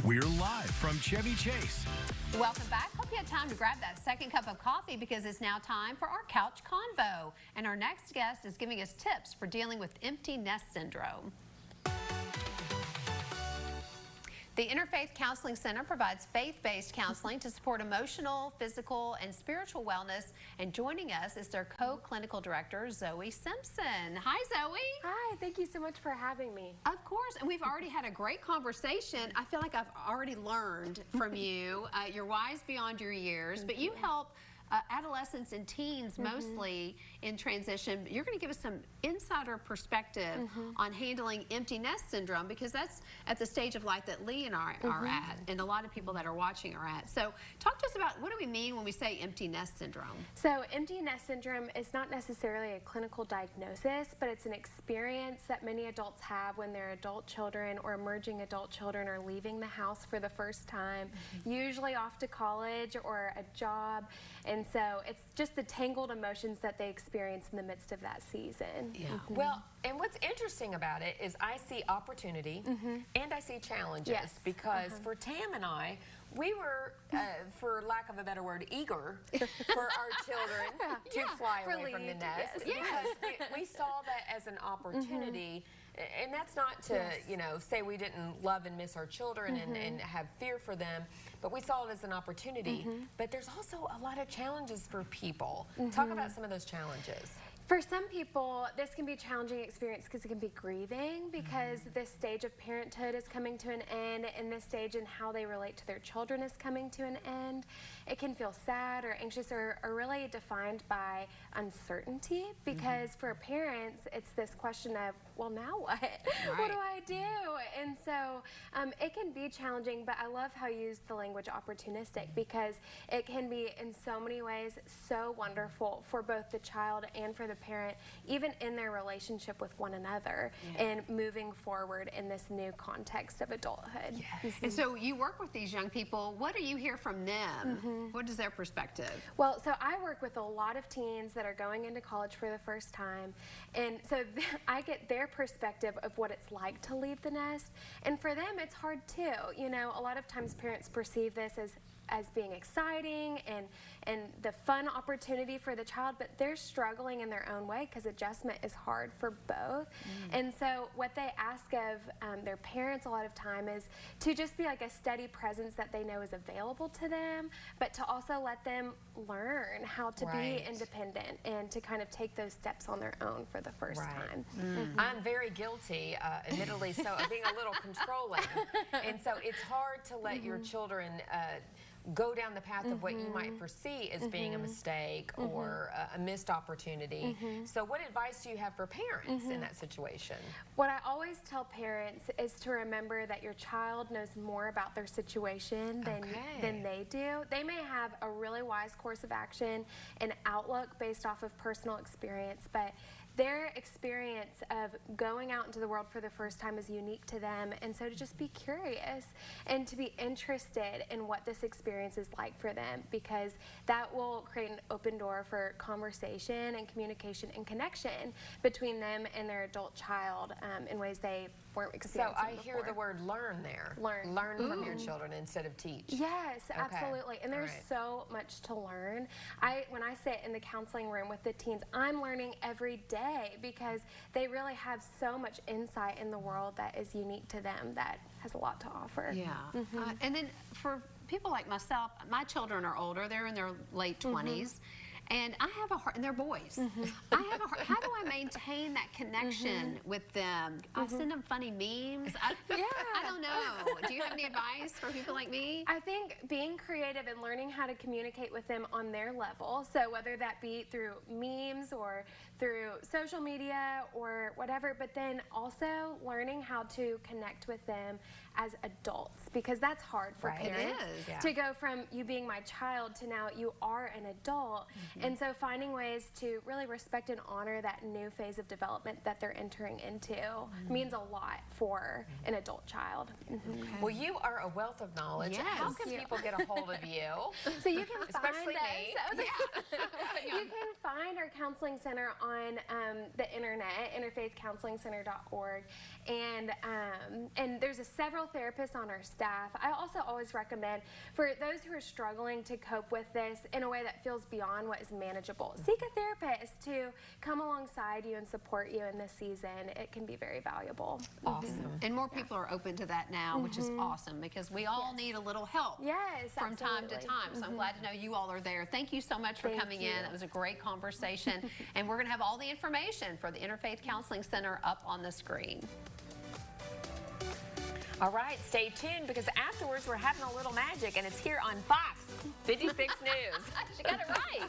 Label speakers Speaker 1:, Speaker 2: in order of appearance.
Speaker 1: We're live from Chevy Chase.
Speaker 2: Welcome back. Hope you had time to grab that second cup of coffee because it's now time for our couch convo. And our next guest is giving us tips for dealing with empty nest syndrome. The Interfaith Counseling Center provides faith-based counseling to support emotional, physical, and spiritual wellness. And joining us is their co-clinical director, Zoe Simpson. Hi, Zoe.
Speaker 3: Hi, thank you so much for having me.
Speaker 2: Of course, and we've already had a great conversation. I feel like I've already learned from you. You're wise beyond your years, but you help adolescents and teens mostly in transition. You're going to give us some insider perspective on handling empty nest syndrome, because that's at the stage of life that Lee and I are at, and a lot of people that are watching are at. So talk to us about, what do we mean when we say empty nest syndrome?
Speaker 3: So empty nest syndrome is not necessarily a clinical diagnosis, but it's an experience that many adults have when their adult children or emerging adult children are leaving the house for the first time, usually off to college or a job. And so it's just the tangled emotions that they experience in the midst of that season.
Speaker 2: Yeah.
Speaker 4: Well, and what's interesting about it is I see opportunity and I see challenges, because for Tam and I, we were, for lack of a better word, eager for our children to fly away from the nest, because we saw that as an opportunity. And that's not to, you know, say we didn't love and miss our children and have fear for them, but we saw it as an opportunity. But there's also a lot of challenges for people. Talk about some of those challenges.
Speaker 3: For some people, this can be a challenging experience because it can be grieving, because this stage of parenthood is coming to an end, and this stage in how they relate to their children is coming to an end. It can feel sad or anxious or really defined by uncertainty, because for parents, it's this question of, well, now what? What do I do? And so it can be challenging, but I love how you use the language opportunistic, because it can be in so many ways so wonderful for both the child and for the parent, even in their relationship with one another, and moving forward in this new context of adulthood.
Speaker 2: And so you work with these young people. What do you hear from them? What is their perspective?
Speaker 3: Well, so I work with a lot of teens that are going into college for the first time, and so I get their perspective of what it's like to leave the nest, and for them it's hard too. You know, a lot of times parents perceive this as being exciting and the fun opportunity for the child, but they're struggling in their own way because adjustment is hard for both. And so what they ask of their parents a lot of time is to just be like a steady presence that they know is available to them, but to also let them learn how to be independent and to kind of take those steps on their own for the first time.
Speaker 4: I'm very guilty, admittedly so, of being a little controlling. And so it's hard to let your children go down the path of what you might foresee as being a mistake or a missed opportunity. So what advice do you have for parents in that situation?
Speaker 3: What I always tell parents is to remember that your child knows more about their situation than they do. They may have a really wise course of action and outlook based off of personal experience, but their experience of going out into the world for the first time is unique to them, and so to just be curious and to be interested in what this experience is like for them, because that will create an open door for conversation and communication and connection between them and their adult child in ways they weren't experiencing
Speaker 4: So I
Speaker 3: before.
Speaker 4: hear the word learn there. Learn from your children instead of teach.
Speaker 3: Yes, absolutely. And there's so much to learn. When I sit in the counseling room with the teens, I'm learning every day, because they really have so much insight in the world that is unique to them, that has a lot to offer.
Speaker 2: And then for people like myself, my children are older. They're in their late 20s. And I have a heart, and they're boys. I have a heart. How do I maintain that connection with them? I send them funny memes. I don't know. Do you have any advice for people like me?
Speaker 3: I think being creative and learning how to communicate with them on their level, so whether that be through memes or through social media or whatever, but then also learning how to connect with them as adults, because that's hard for parents to go from you being my child to now you are an adult. And so finding ways to really respect and honor that new phase of development that they're entering into means a lot for an adult child.
Speaker 4: Well, you are a wealth of knowledge.
Speaker 2: Yes.
Speaker 4: How can people get a hold of you?
Speaker 3: So you can
Speaker 4: Especially
Speaker 3: find
Speaker 4: me.
Speaker 3: us. You can find our counseling center on the internet, interfaithcounselingcenter.org, and there's several therapists on our staff. I also always recommend for those who are struggling to cope with this in a way that feels beyond what is manageable, seek a therapist to come alongside you and support you in this season. It can be very valuable.
Speaker 4: Awesome.
Speaker 2: And more people are open to that now, which is awesome because we all need a little help from time to time. So I'm glad to know you all are there. Thank you so much for coming in. That was a great conversation. And we're going to have all the information for the Interfaith Counseling Center up on the screen.
Speaker 4: All right, stay tuned because afterwards we're having a little magic and it's here on Fox 56 News.
Speaker 2: She got it right.